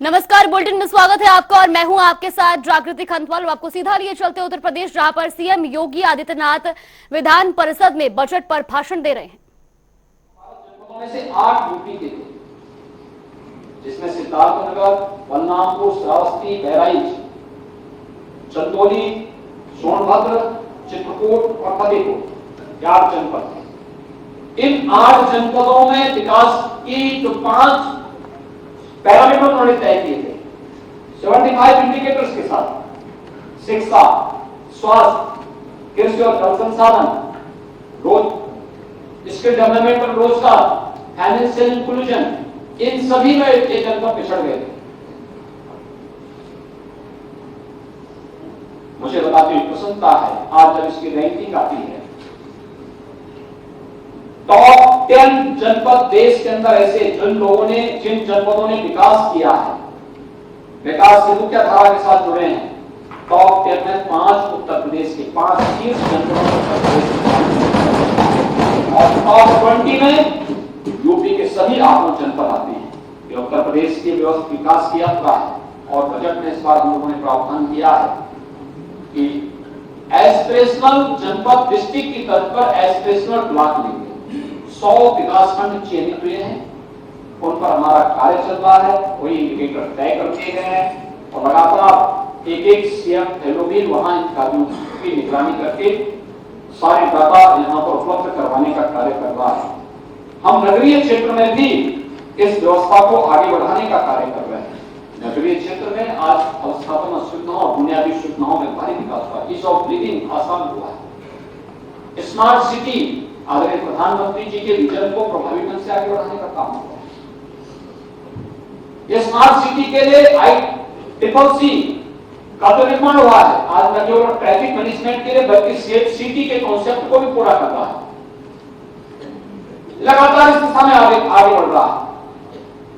नमस्कार, बुलेटिन में स्वागत है आपका और मैं हूं आपके साथ जागृति खंतवाल। आपको सीधा लिए चलते उत्तर प्रदेश, जहां पर सीएम योगी आदित्यनाथ विधान परिषद में बजट पर भाषण दे रहे हैं। जनपदों में से 8 यूपी के थे, जिसमें सिद्धार्थनगर, बलरामपुर, श्रावस्ती, बहराइच, चंदौली, सोनभद्र, चित्रकूट और फतेहपुर 8 जनपद थे। इन 8 जनपदों में विकास की जो 5 पैरामीटर उन्होंने तय किए थे 75 इंडिकेटर्स के साथ, शिक्षा, स्वास्थ्य, कृषि और जल संसाधन, स्किल डेवलपमेंट और रोजगार, फाइनेंशियल इंक्लूजन, इन सभी में ये जनपद पिछड़ गए थे। मुझे बताते हुए प्रसन्नता है आज जब इसकी रैंकिंग आती है, टॉप 10 जनपद देश के अंदर ऐसे जिन जनपदों ने विकास किया है, विकास की मुख्य धारा के साथ जुड़े हैं। टॉप 10 में 5 उत्तर प्रदेश के 5 शीर्ष जनपदों उत्तर प्रदेश और टॉप 20 में यूपी के सभी 8 जनपद आते हैं। ये उत्तर प्रदेश के विकास की यात्रा है और बजट में इस बार हम लोगों ने प्रावधान किया है कि एस्पिरेशनल जनपद डिस्ट्रिक्ट की तर्ज पर एस्पिरेशनल ब्लॉक लेंगे। 100 विकासखंड चयनित हुए हैं, उन पर हमारा कार्य चल रहा है, वही इंडिकेटर तय कर दिए गए हैं और लगातार एक सीएम एलओबी वहां इन कार्यों की निगरानी करके सारे डाटा यहां पर उपलब्ध करवाने का कार्य कर रहा है। हम नगरीय क्षेत्र में भी इस व्यवस्था को आगे बढ़ाने का कार्य कर रहे हैं। नगरीय क्षेत्र में आज अवस्थापन सुविधाओं, बुनियादी सुविधाओं में भारी विकास हुआ, ईज ऑफ लिविंग आसान हुआ है। स्मार्ट सिटी आदरणीय प्रधानमंत्री जी के विजन को प्रभावी ढंग से आगे बढ़ाने का काम हुआ। ये स्मार्ट सिटी के लिए ICCC का तो निर्माण हुआ है। आज न केवल ट्रैफिक मैनेजमेंट के लिए बल्कि सेफ सिटी के कॉन्सेप्ट को भी पूरा कर रहा है। लगातार इस दिशा में आगे बढ़ रहा है।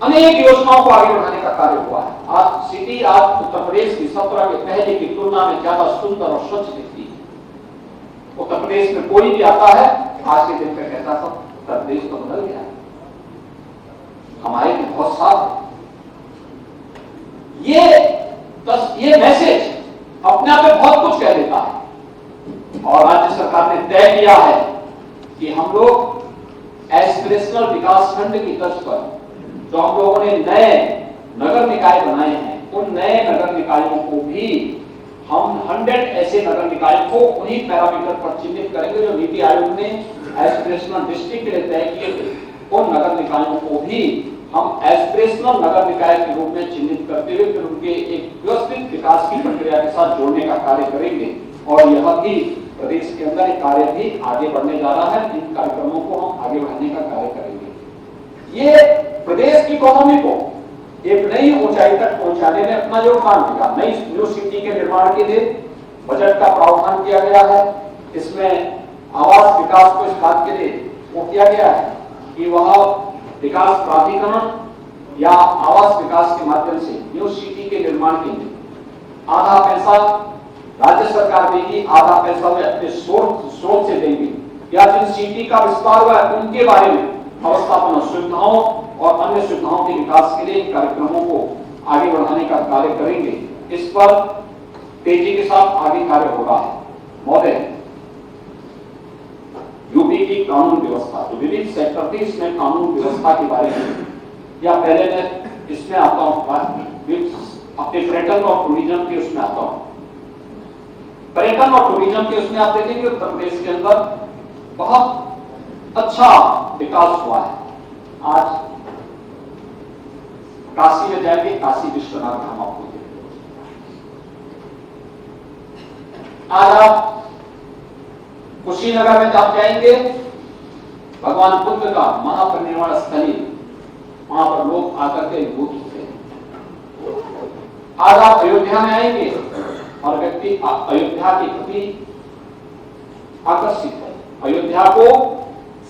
अनेक योजनाओं को आगे बढ़ाने का कार्य हुआ है। आज सिटी उत्तर प्रदेश की 17 के पहले की तुलना में ज्यादा सुंदर और स्वच्छ दिखती है। उत्तर प्रदेश में कोई भी आता है आज के दिन पे कहता सब उत्तर प्रदेश तो बदल गया है, हमारे लिए बहुत साफ है। ये मैसेज अपने आप में बहुत कुछ कह देता है और राज्य सरकार ने तय किया है कि हम लोग एस्पिरेशनल विकास खंड की तर्ज पर जो हम लोगों ने नए नगर निकाय बनाए हैं, उन नए नगर निकायों को भी हम 100 ऐसे नगर निकायों को उन्हीं पैरामीटर पर चिन्हित करेंगे जो नीति आयोग ने एस्पिरेशनल डिस्ट्रिक्ट के लिए तय किए थे। उन नगर निकायों को भी हम एस्पिरेशनल नगर निकाय के रूप में चिन्हित करते हुए फिर उनके एक व्यवस्थित विकास की प्रक्रिया के साथ जोड़ने का कार्य करेंगे और यह भी प्रदेश के अंदर एक कार्य भी आगे बढ़ने जा रहा है। इन कार्यक्रमों को हम आगे बढ़ाने का कार्य करेंगे। ये प्रदेश की इकोनॉमी को एक नई ऊंचाई तक पहुंचाने में अपना योगदान देगा। नई न्यू सिटी के निर्माण के लिए बजट का प्रावधान किया गया है। इसमें आवास विकास को इस बात के लिए वो किया गया है कि वह विकास प्राधिकरण या आवास विकास के माध्यम से न्यू सिटी के निर्माण के लिए आधा पैसा राज्य सरकार देगी, आधा पैसा वे अपने स्रोत से देंगे या जिन सिटी का विस्तार हुआ है उनके बारे में अवस्थापन सुविधाओं और अन्य सुविधाओं के विकास के लिए कार्यक्रमों को आगे बढ़ाने का कार्य करेंगे। इस पर तेजी के साथ आगे कार्य हो रहा है। महोदय, यूपी की कानून व्यवस्था जो विविध सेक्टर थी, इसमें कानून व्यवस्था के बारे में या पहले मैं इसमें आता हूं, अपने पर्यटन और टूरिज्म के उसमें आता हूं। पर्यटन और टूरिज्म के उसमें आप देखेंगे उत्तर प्रदेश के अंदर बहुत अच्छा विकास हुआ है। आज काशी में जाएंगे, काशी विश्वनाथ धाम आपको आज आप कुशीनगर में जब जाएंगे, भगवान बुद्ध का महापरिनिर्वाण स्थली, वहां पर लोग आकर के भूत होते हैं। आज आप अयोध्या में आएंगे और व्यक्ति अयोध्या के प्रति आकर्षित है। अयोध्या को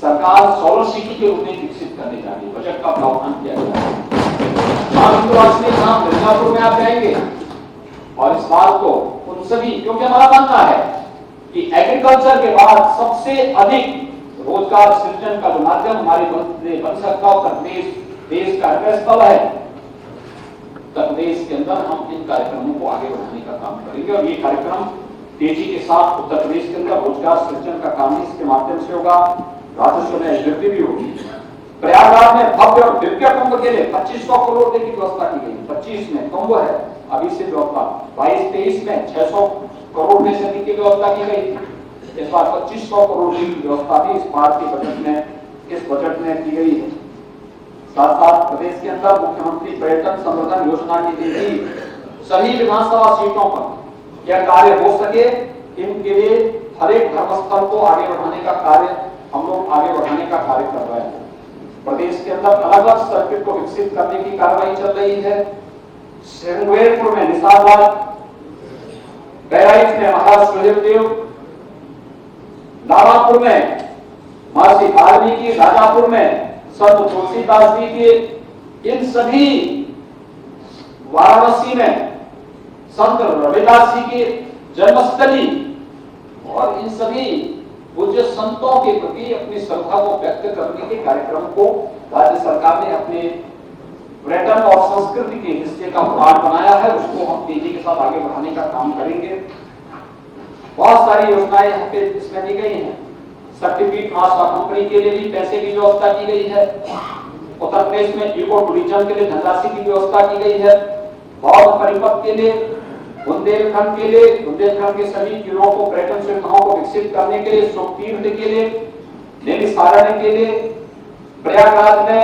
सरकार सोलर सिटी के रूप में विकसित करने जा रही है। बजट का प्रावधान किया गया है। मिर्जापुर में आप जाएंगे और इस बात को उन सभी, क्योंकि हमारा मानना है कि एग्रीकल्चर के बाद सबसे अधिक रोजगार सृजन का जो माध्यम हमारे बन सकता उत्तर प्रदेश देश का स्थल है। प्रदेश के अंदर हम इन कार्यक्रमों को आगे बढ़ाने का काम करेंगे और ये कार्यक्रम तेजी के साथ उत्तर प्रदेश के अंदर रोजगार सृजन का काम इसके माध्यम से होगा, राजस्व में वृद्धि भी होगी। प्रयागराज में भव्य और दिव्य कुंभ के लिए 2500 करोड़ रुपए की व्यवस्था की गई। 25 में कुंभ है, अभी से व्यवस्था 22-23 में 600 करोड़ रुपए से अधिक की व्यवस्था की गई थी। इस बार 2500 करोड़ की व्यवस्था भी इस बार के बजट में की गई है। साथ साथ प्रदेश के अंदर मुख्यमंत्री पर्यटन संवर्धन योजना की भी सभी विधानसभा सीटों पर यह कार्य हो सके, इनके लिए हर एक धर्मस्थल को आगे बढ़ाने का कार्य हम लोग आगे बढ़ाने का कार्य कर रहे हैं। प्रदेश के अंदर अलग अलग सर्किट को विकसित करने की कार्रवाई चल रही है। श्रृंगेरपुर में निशाबाद, बहराइच में महाराज सुहेलदेव, दावापुर में महर्षि वाल्मीकि, राजापुर में संत तुलसीदास जी के, इन सभी, वाराणसी में संत रविदास जी की जन्मस्थली और इन सभी पूज्य संतों के प्रति अपनी श्रद्धा को व्यक्त करने के कार्यक्रम को राज्य सरकार ने अपने पर्यटन और संस्कृति के हिस्से का पार्ट बनाया है। उसको हम तेजी के साथ आगे बढ़ाने का काम करेंगे। बहुत सारी योजनाएं यहाँ पे इसमें दी गई हैं। सर्टिफिकेट ट्रांसफर कंपनी के लिए भी पैसे की व्यवस्था की गई है। उत्तर प्रदेश में इको टूरिज्म के लिए धनराशि की व्यवस्था की गई है। बौद्ध परिपथ के लिए, बुंदेलखंड के लिए, बुंदेलखंड के सभी जिलों को पर्यटन सुविधाओं को विकसित करने के लिए, सुखतीर्थ के लिए, नैमिषारण्य के लिए, प्रयागराज में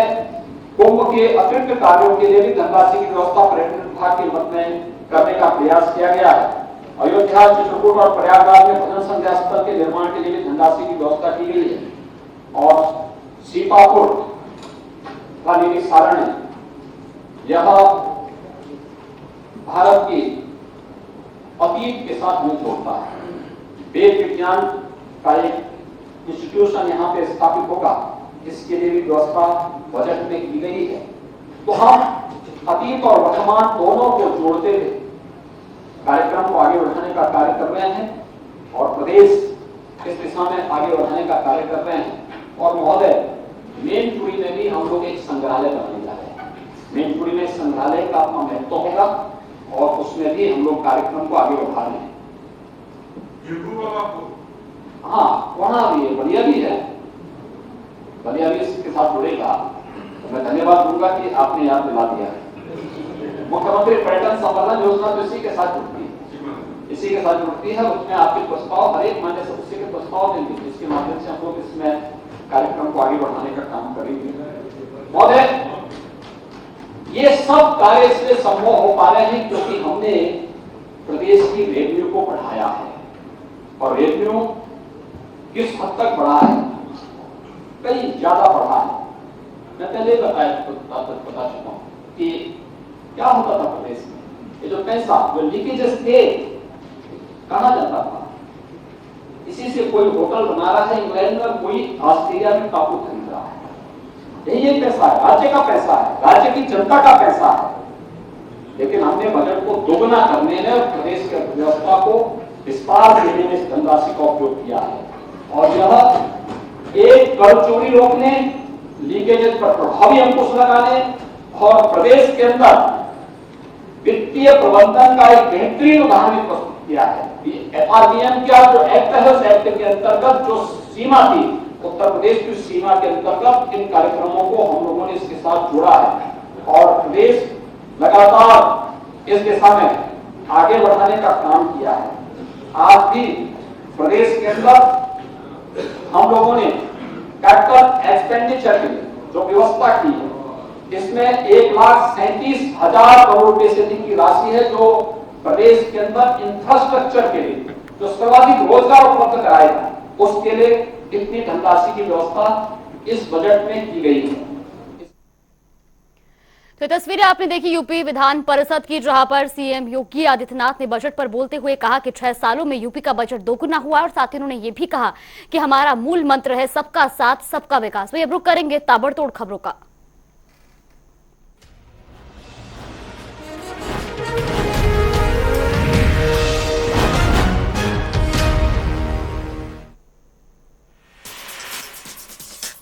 कुंभ के अतिरिक्त कार्यों के लिए भी धनराशि की व्यवस्था पर्यटन विभाग के मद में करने का प्रयास किया गया है। अयोध्या, चित्रकूट और प्रयागराज में भजन संध्या स्थल के निर्माण के लिए भी धनराशि की व्यवस्था की गई है। और सीपापुर का नैमिषारण्य, यह भारत की अतीत के साथ में जोड़ता है। वेद विज्ञान का एक इंस्टीट्यूशन यहाँ पे स्थापित होगा, इसके लिए भी व्यवस्था बजट में की गई है। तो हम अतीत और वर्तमान दोनों को जोड़ते हुए कार्यक्रम को आगे बढ़ाने का कार्य कर रहे हैं और प्रदेश इस दिशा में आगे बढ़ाने का कार्य कर रहे हैं। और महोदय, मेनपुरी में भी हम लोग एक संग्रहालय बनाने जा रहे हैं। मेनपुरी में संग्रहालय का अपना महत्व होगा और उसमें भी हम लोग कार्यक्रम को आगे बढ़ा रहे हैं। हाँ, वहां भी है, बलिया भी है, बलिया भी इसके साथ जुड़ेगा। मैं धन्यवाद दूंगा कि आपने याद दिला दिया है। मुख्यमंत्री पर्यटन संवर्धन योजना तो इसी के साथ जुड़ती है, इसी के साथ जुड़ती है। उसमें आपके प्रस्ताव हर एक महीने सदस्य के प्रस्ताव देंगे, जिसके माध्यम से हम लोग इसमें कार्यक्रम को आगे बढ़ाने का काम करेंगे। महोदय, ये सब कार्य इसलिए संभव हो पा रहे हैं क्योंकि हमने प्रदेश की रेवेन्यू को बढ़ाया है। और रेवेन्यू किस हद तक बढ़ा है? कई ज्यादा बढ़ा है। मैं पहले बता चुका हूं कि क्या होता था प्रदेश में, ये जो पैसा, जो लीकेजेस थे, कहां जाता था? इसी से कोई होटल बना रहा है इंग्लैंड में, कोई ऑस्ट्रेलिया में टापू खरीद रहा है। ये पैसा है, राज्य का पैसा है, राज्य की जनता का पैसा है। लेकिन हमने बजट को दोगुना करने में, प्रदेश की अर्थव्यवस्था को विस्तार देने में इस धनराशि का उपयोग किया है। और यह एक कर चोरी रोकने, लीकेजेस पर प्रभावी अंकुश लगाने और प्रदेश के अंदर वित्तीय प्रबंधन का एक बेहतरीन उदाहरण प्रस्तुत किया है। FRBM का जो एक्ट है, उस एक्ट के अंतर्गत जो सीमा थी, उत्तर प्रदेश की सीमा के अंतर्गत इन कार्यक्रमों को हम लोगों ने इसके साथ जोड़ा है और प्रदेश लगातार इस दिशा में आगे बढ़ाने का काम किया है। आज भी प्रदेश के अंदर हम लोगों ने कैपिटल एक्सपेंडिचर की जो व्यवस्था की है, इसमें 1,37,000 करोड़ रुपए से अधिक की राशि है जो प्रदेश के अंदर इंफ्रास्ट्रक्चर के लिए जो सर्वाधिक रोजगार उपलब्ध कराएगा, उसके लिए इतनी धनराशि की व्यवस्था इस बजट में की गई है। तो तस्वीरें आपने देखी यूपी विधान परिषद की, जहां पर सीएम योगी आदित्यनाथ ने बजट पर बोलते हुए कहा कि 6 सालों में यूपी का बजट दोगुना हुआ और साथ ही उन्होंने ये भी कहा कि हमारा मूल मंत्र है सबका साथ सबका विकास। वही अब रुक करेंगे ताबड़तोड़ खबरों का।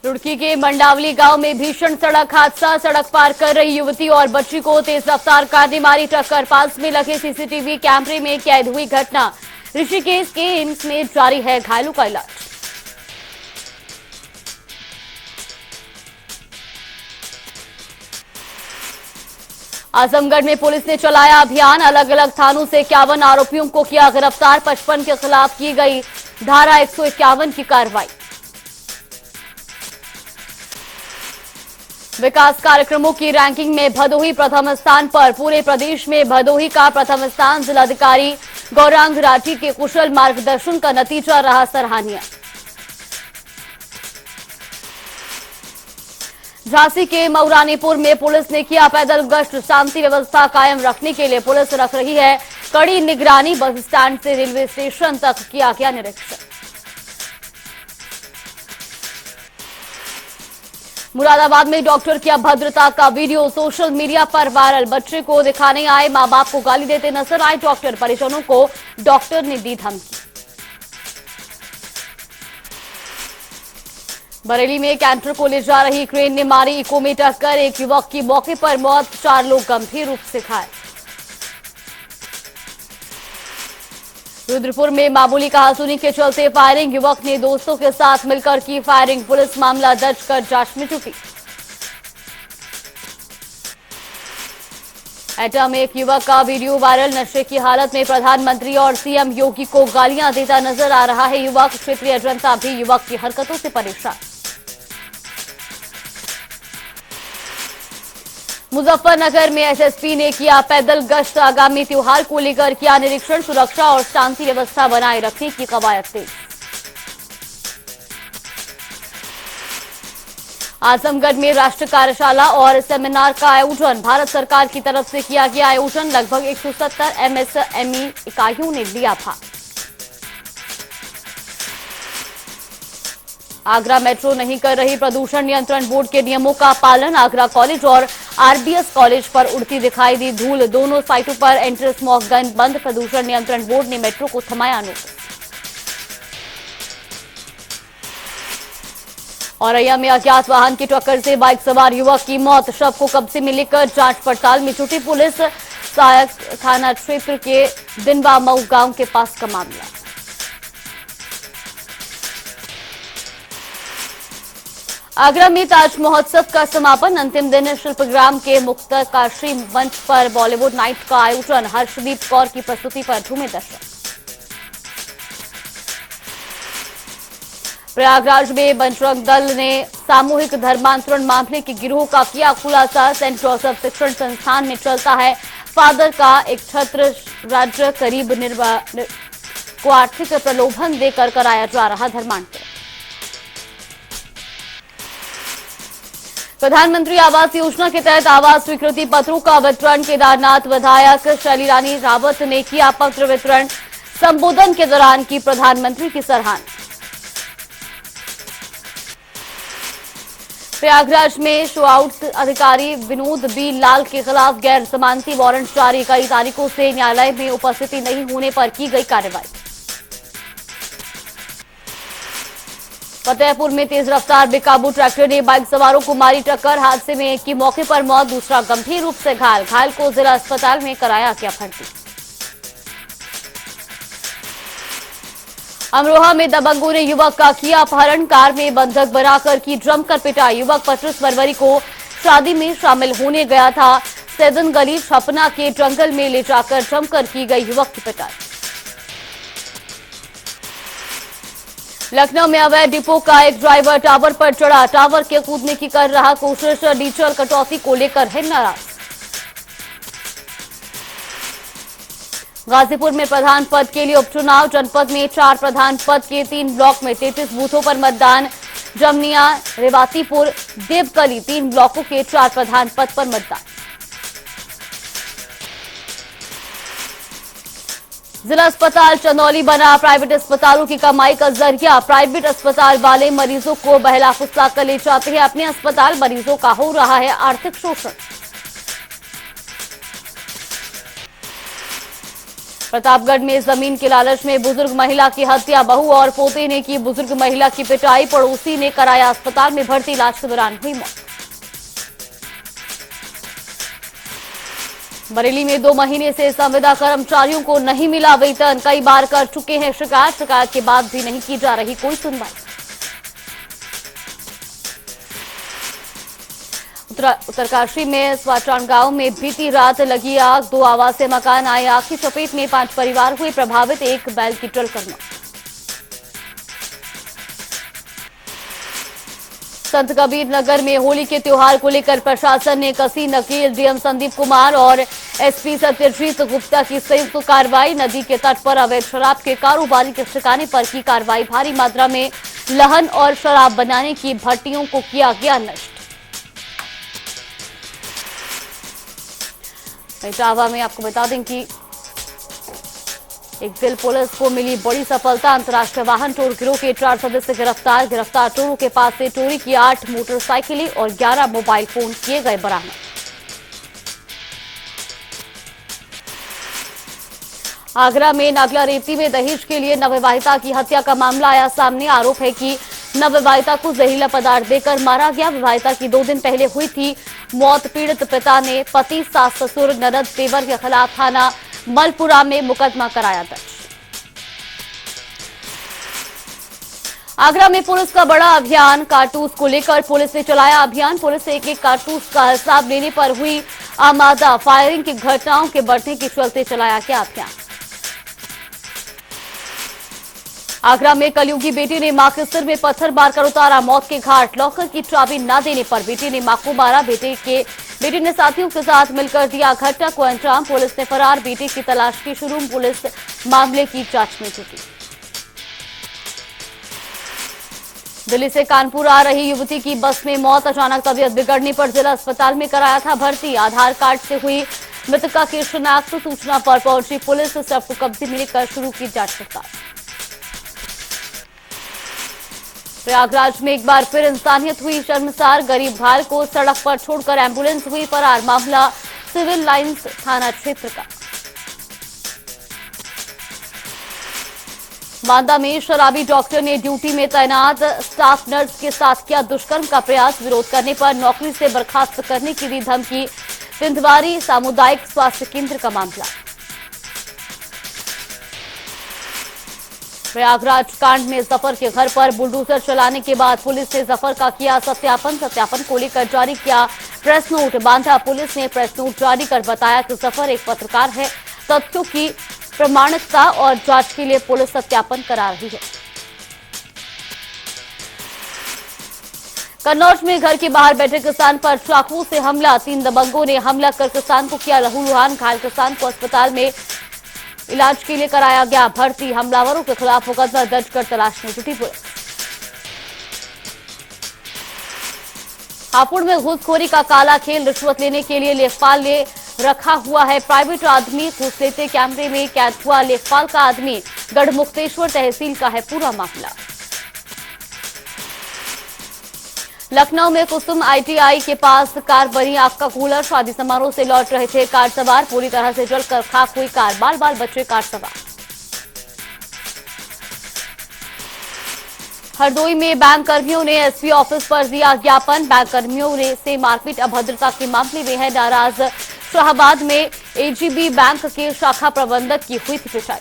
रुड़की इटकी के मंडावली गांव में भीषण सड़क हादसा। सड़क पार कर रही युवती और बच्ची को तेज रफ्तार कार ने मारी टक्कर। पास में लगे सीसीटीवी कैमरे में कैद हुई घटना। ऋषिकेश के एम्स में जारी है घायलों का इलाज। आजमगढ़ में पुलिस ने चलाया अभियान। अलग अलग थानों से 51 आरोपियों को किया गिरफ्तार। 55 के खिलाफ की गई धारा 151 की कार्रवाई। विकास कार्यक्रमों की रैंकिंग में भदोही प्रथम स्थान पर। पूरे प्रदेश में भदोही का प्रथम स्थान। जिलाधिकारी गौरांग राठी के कुशल मार्गदर्शन का नतीजा रहा सराहनीय। झांसी के मऊरानीपुर में पुलिस ने किया पैदल गश्त। शांति व्यवस्था कायम रखने के लिए पुलिस रख रही है कड़ी निगरानी। बस स्टैंड से रेलवे स्टेशन तक किया गया निरीक्षण। मुरादाबाद में डॉक्टर की अभद्रता का वीडियो सोशल मीडिया पर वायरल। बच्चे को दिखाने आए मां बाप को गाली देते नजर आए डॉक्टर। परिजनों को डॉक्टर ने दी धमकी। बरेली में कैंटर को ले जा रही क्रेन ने मारी इको में टक्कर। एक युवक की मौके पर मौत। 4 लोग गंभीर रूप से घायल। रुद्रपुर में मामूली कहासुनी के चलते फायरिंग। युवक ने दोस्तों के साथ मिलकर की फायरिंग। पुलिस मामला दर्ज कर जांच में जुटी। एटा में एक युवक का वीडियो वायरल। नशे की हालत में प्रधानमंत्री और सीएम योगी को गालियां देता नजर आ रहा है युवक। क्षेत्रीय जनता भी युवक की हरकतों से परेशान। मुजफ्फरनगर में एसएसपी ने किया पैदल गश्त। आगामी त्योहार को लेकर किया निरीक्षण। सुरक्षा और शांति व्यवस्था बनाए रखने की कवायद तेज। आजमगढ़ में राष्ट्रीय कार्यशाला और सेमिनार का आयोजन। भारत सरकार की तरफ से किया गया आयोजन। लगभग 170 एमएसएमई इकाइयों ने लिया भाग। आगरा मेट्रो नहीं कर रही प्रदूषण नियंत्रण बोर्ड के नियमों का पालन। आगरा कॉलेज और आरबीएस कॉलेज पर उड़ती दिखाई दी धूल। दोनों साइटों पर एंटी स्मॉग गन बंद। प्रदूषण नियंत्रण बोर्ड ने मेट्रो को थमाया नोटिस। औरैया में अज्ञात वाहन की टक्कर से बाइक सवार युवक की मौत। शव को कब्जे में लेकर जांच पड़ताल में जुटी पुलिस। सहायक थाना क्षेत्र के दिनवा मऊ गांव के पास का मामला। आगरा में ताज महोत्सव का समापन। अंतिम दिन शिल्पग्राम के मुक्तकाशी मंच पर बॉलीवुड नाइट का आयोजन। हर्षदीप कौर की प्रस्तुति पर झूमे दर्शक। प्रयागराज में बजरंग दल ने सामूहिक धर्मांतरण मामले के गिरोह का किया खुलासा। सेंट जोसेफ शिक्षण संस्थान में चलता है फादर का एक छत्र राज्य। करीब को आर्थिक प्रलोभन देकर कराया जा रहा धर्मांतरण। प्रधानमंत्री आवास योजना के तहत आवास स्वीकृति पत्रों का वितरण। केदारनाथ विधायक शैली रानी रावत ने किया पत्र वितरण। संबोधन के दौरान की प्रधानमंत्री की सराहना। प्रयागराज में शो आउट अधिकारी विनोद बी लाल के खिलाफ गैर जमानती वारंट जारी। कई तारीखों से न्यायालय में उपस्थिति नहीं होने पर की गई कार्रवाई। फतेहपुर में तेज रफ्तार बेकाबू ट्रैक्टर ने बाइक सवारों को मारी टक्कर। हादसे में एक की मौके पर मौत। दूसरा गंभीर रूप से घायल। घायल को जिला अस्पताल में कराया गया भर्ती। अमरोहा में दबंगों ने युवक का किया अपहरण। कार में बंधक बनाकर की जमकर पिटाई। युवक 25 फरवरी को शादी में शामिल होने गया था। सैदन गली छपना के जंगल में ले जाकर जमकर की गई युवक की पिटाई। लखनऊ में अवैध डिपो का एक ड्राइवर टावर पर चढ़ा। टावर के कूदने की कर रहा कोशिश। डीजल कटौती को लेकर है नाराज। गाजीपुर में प्रधान पद के लिए उपचुनाव। जनपद में 4 प्रधान पद के 3 ब्लॉक में 33 बूथों पर मतदान। जमनिया, रेवातीपुर, देवकली 3 ब्लॉकों के 4 प्रधान पद पर मतदान। जिला अस्पताल चंदौली बना प्राइवेट अस्पतालों की कमाई का जरिया। प्राइवेट अस्पताल वाले मरीजों को बहला फुसला कर ले जाते हैं अपने अस्पताल। मरीजों का हो रहा है आर्थिक शोषण। प्रतापगढ़ में जमीन के लालच में बुजुर्ग महिला की हत्या, बहू और पोते ने की बुजुर्ग महिला की पिटाई, पड़ोसी ने कराया अस्पताल में भर्ती, इलाज के दौरान हुई मौत। बरेली में 2 महीने से संविदा कर्मचारियों को नहीं मिला वेतन, कई बार कर चुके हैं शिकायत के बाद भी नहीं की जा रही कोई सुनवाई। उत्तरकाशी में स्वाचान गांव में बीती रात लगी आग, 2 आवासीय मकान आए आग की चपेट में, 5 परिवार हुए प्रभावित, एक बैल की जलकर मौत। संत कबीर नगर में होली के त्योहार को लेकर प्रशासन ने कसी नकेल, डीएम संदीप कुमार और एसपी सत्यजीत गुप्ता की संयुक्त कार्रवाई, नदी के तट पर अवैध शराब के कारोबारी के ठिकाने पर की कार्रवाई, भारी मात्रा में लहन और शराब बनाने की भट्टियों को किया गया नष्ट। इटावा में आपको बता दें कि एक दिल पुलिस को मिली बड़ी सफलता, अंतर्राष्ट्रीय वाहन चोर गिरोह के 4 सदस्य गिरफ्तार चोरों के पास से चोरी की 8 मोटरसाइकिलें और 11 मोबाइल फोन किए गए बरामद। आगरा में नागला रेवती में दहेज के लिए नवविवाहिता की हत्या का मामला आया सामने, आरोप है कि नवविवाहिता को जहरीला पदार्थ देकर मारा गया। विवाहिता की 2 दिन पहले हुई थी मौत। पीड़ित पिता ने पति, सास, ससुर, ननद, देवर के खिलाफ थाना मलपुरा में मुकदमा कराया दर्ज। आगरा में पुलिस का बड़ा अभियान, कारतूस को लेकर पुलिस ने चलाया अभियान। पुलिस से एक कारतूस का हिसाब लेने पर हुई आमादा, फायरिंग की घटनाओं के बढ़ने के चलते चलाया गया अभियान। आगरा में कलयुगी बेटी ने मां के सिर में पत्थर मारकर उतारा मौत के घाट, लॉकर की चाबी न देने पर बेटी ने मां को मारा। बेटी ने साथियों के साथ मिलकर दिया घटना को अंजाम। पुलिस ने फरार बेटे की तलाश की शुरू, पुलिस मामले की जांच में जुटी। दिल्ली से कानपुर आ रही युवती की बस में मौत, अचानक तबीयत बिगड़ने पर जिला अस्पताल में कराया था भर्ती। आधार कार्ड से हुई मृतका की शिनाख्त, सूचना पर पहुंची पुलिस, शव को कब्जे में लेकर शुरू की जांच पड़ताल। प्रयागराज में एक बार फिर इंसानियत हुई शर्मसार, गरीब भाल को सड़क पर छोड़कर एम्बुलेंस हुई फरार, मामला सिविल लाइंस थाना क्षेत्र का। बांदा में शराबी डॉक्टर ने ड्यूटी में तैनात स्टाफ नर्स के साथ किया दुष्कर्म का प्रयास, विरोध करने पर नौकरी से बर्खास्त करने की दी धमकी। सिंधवारी सामुदायिक स्वास्थ्य केंद्र का मामला। प्रयागराज कांड में जफर के घर पर बुलडोजर चलाने के बाद पुलिस ने जफर का किया सत्यापन को लेकर जारी किया प्रेस नोट। बांदा पुलिस ने प्रेस नोट जारी कर बताया कि जफर एक पत्रकार है, तथ्यों की प्रमाणिकता और जांच के लिए पुलिस सत्यापन करा रही है। कन्नौज में घर के बाहर बैठे किसान पर चाकू से हमला, 3 दबंगों ने हमला कर किसान को किया लहूलुहान, घायल किसान को अस्पताल में इलाज के लिए कराया गया भर्ती। हमलावरों के खिलाफ मुकदमा दर्ज कर तलाश में जुटी पुलिस। हापुड़ में घूसखोरी का काला खेल, रिश्वत लेने के लिए लेखपाल ने रखा हुआ है प्राइवेट आदमी, घूस लेते कैमरे में कैद हुआ लेखपाल का आदमी। गढ़मुक्तेश्वर तहसील का है पूरा मामला। लखनऊ में कुसुम आईटीआई के पास कार बनी आग का कूलर, शादी समारोह से लौट रहे थे कार सवार, पूरी तरह से जलकर खाक हुई कार, बाल बाल बचे कार सवार। हरदोई में बैंक कर्मियों ने एसपी ऑफिस पर दिया ज्ञापन, बैंक कर्मियों ने से मारपीट, अभद्रता के मामले में है नाराज। शाहबाद में एजीबी बैंक के शाखा प्रबंधक की हुई थी पिटाई।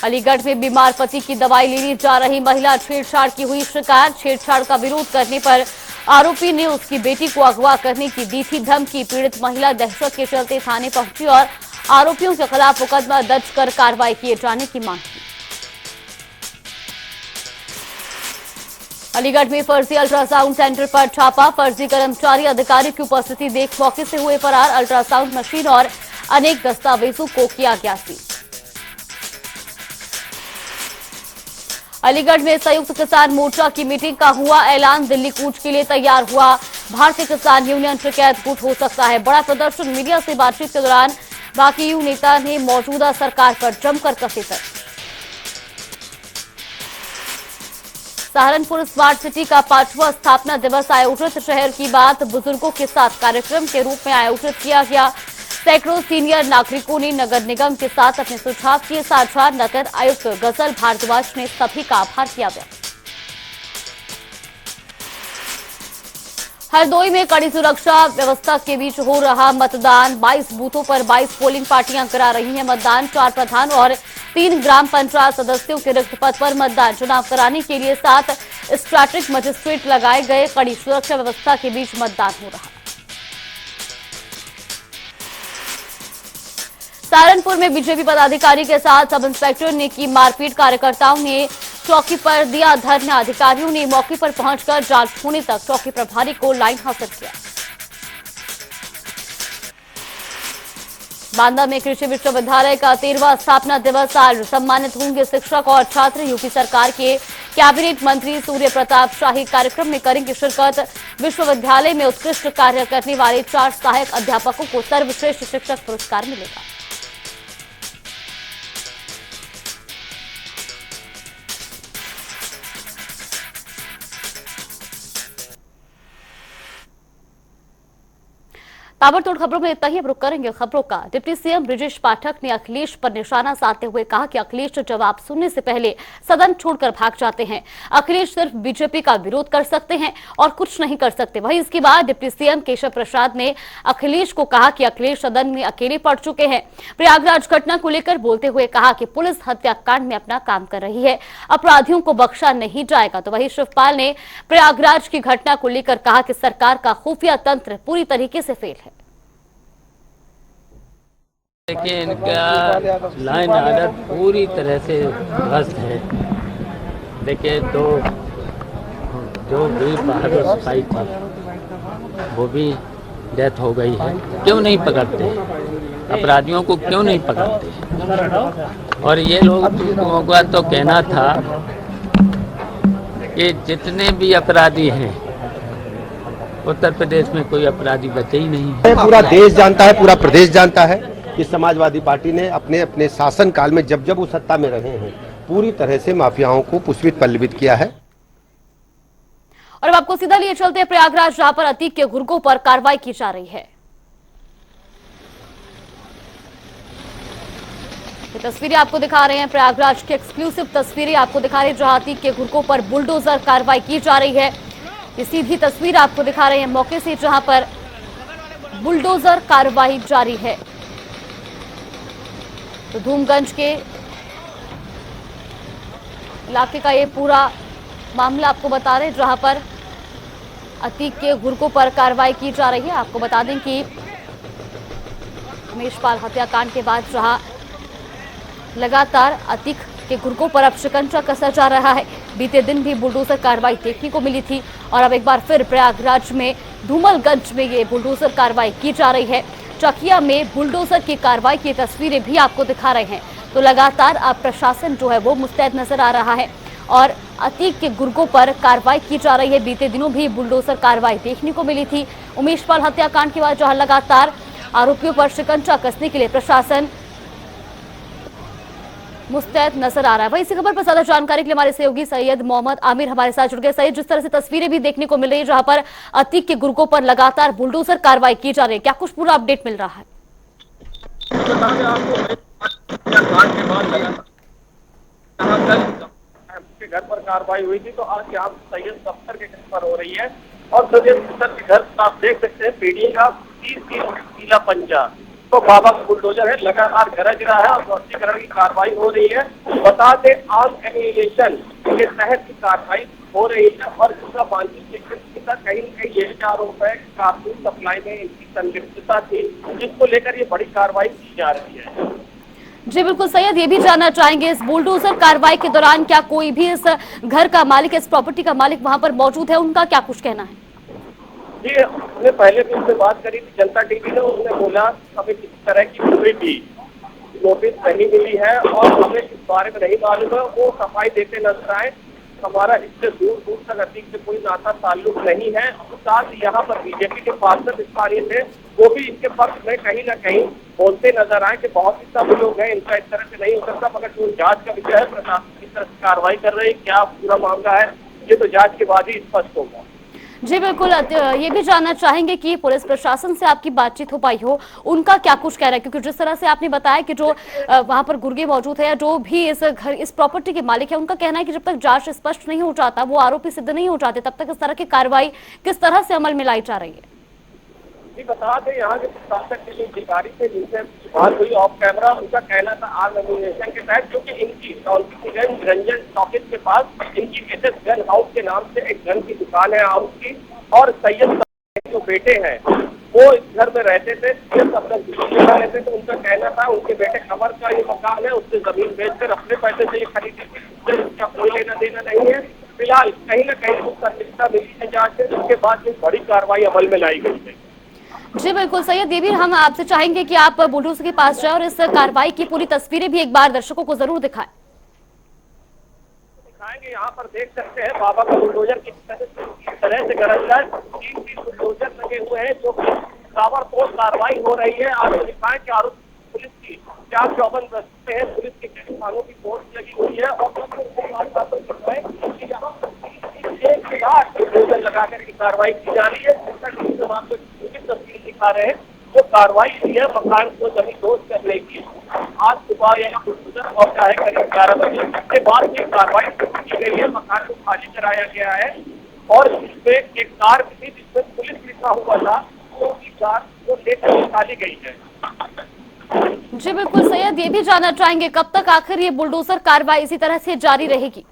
अलीगढ़ में बीमार पति की दवाई लेने जा रही महिला छेड़छाड़ की हुई शिकार, छेड़छाड़ का विरोध करने पर आरोपी ने उसकी बेटी को अगवा करने की दी थी धमकी। पीड़ित महिला दहशत के चलते थाने पहुंची और आरोपियों के खिलाफ मुकदमा दर्ज कर कार्रवाई किए जाने की मांग की। अलीगढ़ में फर्जी अल्ट्रासाउंड सेंटर पर छापा, फर्जी कर्मचारी अधिकारी की उपस्थिति देख मौके से हुए फरार, अल्ट्रासाउंड मशीन और अनेक दस्तावेजों को किया गया सीज। अलीगढ़ में संयुक्त किसान मोर्चा की मीटिंग का हुआ ऐलान, दिल्ली कूच के लिए तैयार हुआ भारतीय किसान यूनियन, शिकायत गुट हो सकता है बड़ा प्रदर्शन। मीडिया से बातचीत के दौरान बाकी नेता ने मौजूदा सरकार पर जमकर कसे तंज। सहारनपुर स्मार्ट सिटी का 5वां स्थापना दिवस आयोजित। शहर की बात बुजुर्गों के साथ कार्यक्रम के रूप में आयोजित किया गया। सैकड़ों सीनियर नागरिकों ने नगर निगम के साथ अपने सुझाव किए साझा। नगर आयुक्त गजल भारद्वाज ने सभी का आभार किया व्यक्त। हरदोई में कड़ी सुरक्षा व्यवस्था के बीच हो रहा मतदान। 22 बूथों पर 22 पोलिंग पार्टियां करा रही हैं मतदान। 4 प्रधान और 3 ग्राम पंचायत सदस्यों के रिक्त पद पर मतदान। चुनाव कराने के लिए 7 स्टैटिक मजिस्ट्रेट लगाए गए। कड़ी सुरक्षा व्यवस्था के बीच मतदान हो रहा। सहारनपुर में बीजेपी पदाधिकारी के साथ सब इंस्पेक्टर ने की मारपीट। कार्यकर्ताओं ने चौकी पर दिया धरना। अधिकारियों ने मौके पर पहुंचकर जांच होने तक चौकी प्रभारी को लाइन हासिल किया। बांदा में कृषि विश्वविद्यालय का 13वां स्थापना दिवस आज। सम्मानित होंगे शिक्षक और छात्र। यूपी सरकार के कैबिनेट मंत्री सूर्य प्रताप शाही कार्यक्रम में करेंगे शिरकत। विश्वविद्यालय में उत्कृष्ट कार्य करने वाले 4 सहायक अध्यापकों को सर्वश्रेष्ठ शिक्षक पुरस्कार मिलेगा। ताबड़तोड़ खबरों में इतना ही। अब रुक करेंगे खबरों का। डिप्टी सीएम ब्रजेश पाठक ने अखिलेश पर निशाना साधते हुए कहा कि अखिलेश जवाब सुनने से पहले सदन छोड़कर भाग जाते हैं। अखिलेश सिर्फ बीजेपी का विरोध कर सकते हैं और कुछ नहीं कर सकते। वहीं इसके बाद डिप्टी सीएम केशव प्रसाद ने अखिलेश को कहा कि अखिलेश सदन में अकेले पड़ चुके हैं। प्रयागराज घटना को लेकर बोलते हुए कहा कि पुलिस हत्याकांड में अपना काम कर रही है, अपराधियों को बख्शा नहीं जाएगा। तो वहीं शिवपाल ने प्रयागराज की घटना को लेकर कहा कि सरकार का खुफिया तंत्र पूरी तरीके से फेल है। देखिए, इनका लाइन आर्डर पूरी तरह से ध्वस्त है। देखिए, जो भी बहादुर सिपाही थे वो भी डेथ हो गई है। क्यों नहीं पकड़ते अपराधियों को? क्यों नहीं पकड़ते? और ये लोगों का तो कहना था कि जितने भी अपराधी हैं उत्तर प्रदेश में कोई अपराधी बचे ही नहीं है। पूरा देश जानता है, पूरा प्रदेश जानता है कि समाजवादी पार्टी ने अपने अपने शासन काल में जब वो सत्ता में रहे हैं पूरी तरह से माफियाओं को पुष्पित पल्लवित किया है। और अब आपको सीधा लिए चलते हैं प्रयागराज, जहां पर अतीक के गुर्गों पर कार्रवाई की जा रही है। ये तस्वीरें आपको दिखा रहे हैं, प्रयागराज की एक्सक्लूसिव तस्वीरें आपको दिखा रहे हैं, जहां अतीक के गुर्गों पर बुलडोजर कार्रवाई की जा रही है। ये सीधी तस्वीर आपको दिखा रहे हैं मौके से, जहां पर बुलडोजर कार्रवाई जारी है। तो धूमगंज के इलाके का ये पूरा मामला आपको बता रहे हैं, जहां पर अतीक के गुर्गों पर कार्रवाई की जा रही है। आपको बता दें कि उमेश पाल हत्याकांड के बाद जहां लगातार अतीक के गुर्गों पर अब शिकंजा कसा जा रहा है। बीते दिन भी बुलडोजर कार्रवाई देखने को मिली थी और अब एक बार फिर प्रयागराज में धूमलगंज में ये बुलडोजर कार्रवाई की जा रही है। चकिया में बुलडोजर की कार्रवाई की तस्वीरें भी आपको दिखा रहे हैं। तो लगातार अब प्रशासन जो है वो मुस्तैद नजर आ रहा है और अतीक के गुर्गों पर कार्रवाई की जा रही है। बीते दिनों भी बुलडोजर कार्रवाई देखने को मिली थी। उमेश पाल हत्याकांड के बाद जहां लगातार आरोपियों पर शिकंजा कसने के लिए प्रशासन मुस्तैद नजर आ रहा है। वहीं इसी खबर पर ज्यादा जानकारी के लिए हमारे सहयोगी सैयद मोहम्मद आमिर हमारे साथ जुड़ गए। सैयद, जिस तरह से तस्वीरें भी देखने को मिल रही है जहां पर अतीक के गुर्गों पर लगातार बुलडोजर कार्रवाई की जा रही है, क्या कुछ पूरा अपडेट मिल रहा है? के घर पर कार्रवाई हुई थी, तो आज यहाँ सैयद सफ्तर के घर पर हो रही है और सैयद सफ्तर के घर आप देख सकते हैं पीढ़ी का 30 किलो पीला पंजा तो बाबा का बुलडोजर है, लगातार गरज रहा है और ध्वस्तीकरण की कार्रवाई हो रही है। बता दें आर्म एनिहिलेशन के तहत की कार्रवाई हो रही है और दूसरा बांधी कहीं न कहीं ये आरोप है कारतूस सप्लाई में इनकी संलिप्तता थी, जिसको लेकर ये बड़ी कार्रवाई की जा रही है। जी बिल्कुल सैयद, ये भी जानना चाहेंगे इस बुलडोजर कार्रवाई के दौरान क्या कोई भी इस घर का मालिक, इस प्रॉपर्टी का मालिक वहां पर मौजूद है, उनका क्या कुछ कहना है? जी, हमने पहले भी उससे बात करी थी जनता टीवी ने, उसने बोला हमें किसी तरह की कोई भी नोटिस नहीं मिली है और हमें इस बारे में नहीं मालूम है। वो सफाई देते नजर आए, हमारा इससे दूर दूर तक अतीक से कोई नाता ताल्लुक नहीं है। साथ यहाँ पर बीजेपी के पार्षद स्थानीय थे, वो भी इसके पक्ष में कहीं ना कहीं बोलते नजर आए कि बहुत ही सब लोग हैं, इनका इस तरह से नहीं हो सकता, मगर जो जांच का विषय है प्रशासन इस तरह से कार्रवाई कर रही है, क्या पूरा मामला है ये तो जांच के बाद ही स्पष्ट होगा। जी बिल्कुल, ये भी जानना चाहेंगे कि पुलिस प्रशासन से आपकी बातचीत हो पाई हो, उनका क्या कुछ कह रहा है, क्योंकि जिस तरह से आपने बताया कि जो वहां पर गुर्गे मौजूद है या जो भी इस प्रॉपर्टी के मालिक है, उनका कहना है कि जब तक जांच स्पष्ट नहीं हो जाता, वो आरोपी सिद्ध नहीं हो जाते, तब तक इस तरह की कार्रवाई किस तरह से अमल में लाई जा रही है। जी बता दें, यहाँ के प्रशासन के जो अधिकारी थे जिनसे बात हुई ऑफ कैमरा, उनका कहना था आर्म एम्यूनेशन के तहत, जो कि इनकी निरंजन टॉकीज के पास इनकी एसएस गन हाउस के नाम से एक गन की दुकान है हाउस की, और सैयद जो बेटे हैं वो इस घर में रहते थे, अपना जिंदगी बना लेते थे। उनका कहना था उनके बेटे कमर का ये मकान है, उससे जमीन बेचकर अपने पैसे से ये खरीदी थी, उससे उसका कोई लेना देना नहीं है। फिलहाल कहीं न कहीं उसका रिश्ता मिली है जांच से, जिसके बाद एक बड़ी कार्रवाई अमल में लाई गई है। जी बिल्कुल सैयद, ये भी हम आपसे चाहेंगे कि आप बुलडोजर के पास जाए और इस कार्रवाई की पूरी तस्वीरें भी एक बार दर्शकों को जरूर दिखाएं। यहाँ पर देख सकते हैं बाबा का बुलडोजर किस तरह से गरजदार 3 बुलडोजर लगे हुए हैं, जो ताबड़तोड़ कार्रवाई हो रही है। आपको दिखाएं कि आरोप पुलिस की 454 दस्ते हैं, पुलिस की कई थानों की फोर्स लगी हुई है, और बुलडोजर लगाकर की कार्रवाई की जा रही है। आपको तस्वीर दिखा रहे हैं, जो कार्रवाई हुई है मकान को जमीन दोज करने की, आज सुबह यहाँ बुलडोजर पहुंचा है करीब 11 बजे। इसके बाद ये कार्रवाई की गई है, मकान को खाली कराया गया है, और इसमें एक कार भी थी जिसमें पुलिस लिखा हुआ था, तो कार को लेकर निकाली गई है। जी बिल्कुल सैयद, ये भी जानना चाहेंगे कब तक आखिर ये बुलडोजर कार्रवाई इसी तरह से जारी रहेगी।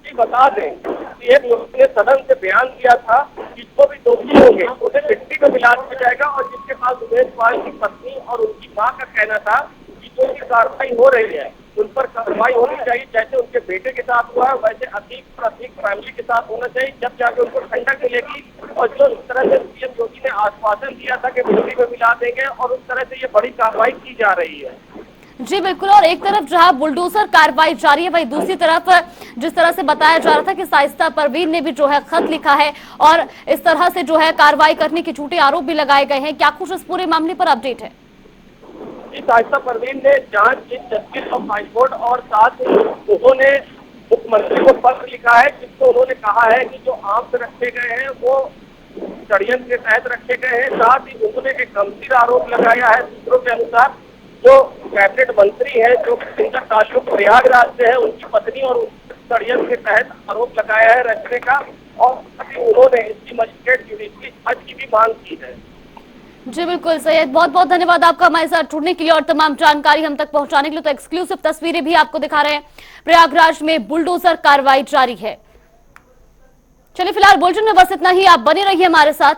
बता दें कि एक लोग ने सदन से बयान दिया था कि जो भी दोषी होंगे उन्हें मिट्टी में मिला दिया जाएगा, और जिसके पास उमेश पाल की पत्नी और उनकी मां का कहना था कि जो भी कार्रवाई हो रही है उन पर कार्रवाई होनी चाहिए, जैसे उनके बेटे के साथ हुआ है वैसे अधिक पर अधिक फैमिली के साथ होना चाहिए, जब जाके उनको ठंडक मिलेगी। और जो इस तरह से सीएम योगी ने आश्वासन दिया था कि मिट्टी में मिला देंगे, और उस तरह से ये बड़ी कार्रवाई की जा रही है। जी बिल्कुल, और एक तरफ जहां बुलडोजर कार्रवाई जारी है, वहीं दूसरी तरफ जिस तरह से बताया जा रहा था कि शाइस्ता परवीन ने भी जो है खत लिखा है और इस तरह से जो है कार्रवाई करने के झूठे आरोप भी लगाए गए हैं, क्या कुछ इस पूरे मामले पर अपडेट है? शाइस्ता परवीन ने जांच जस्टिस ऑफ हाईकोर्ट और साथ उन्होंने मुख्यमंत्री को पत्र लिखा है, जिसको उन्होंने कहा है कि जो आर्म्स रखे गए हैं वो षड्यंत्र के तहत रखे गए हैं। साथ ही उन्होंने एक गंभीर आरोप लगाया है सूत्रों के अनुसार, जो कैबिनेट मंत्री है जो जिनका ताल्लुक प्रयागराज से है, उनकी पत्नी और षड्यंत्र के तहत आरोप लगाया है रखने का, और उन्होंने इसकी मजिस्ट्रेट जुडिशरी जांच की भी मांग की है। जी बिल्कुल सैयद, बहुत बहुत धन्यवाद आपका हमारे साथ जुड़ने के लिए और तमाम जानकारी हम तक पहुंचाने के लिए। तो एक्सक्लूसिव तस्वीरें भी आपको दिखा रहे हैं, प्रयागराज में बुलडोजर कार्रवाई जारी है। चलिए फिलहाल बुलेटिन में बस इतना ही, आप बने रहिए हमारे साथ।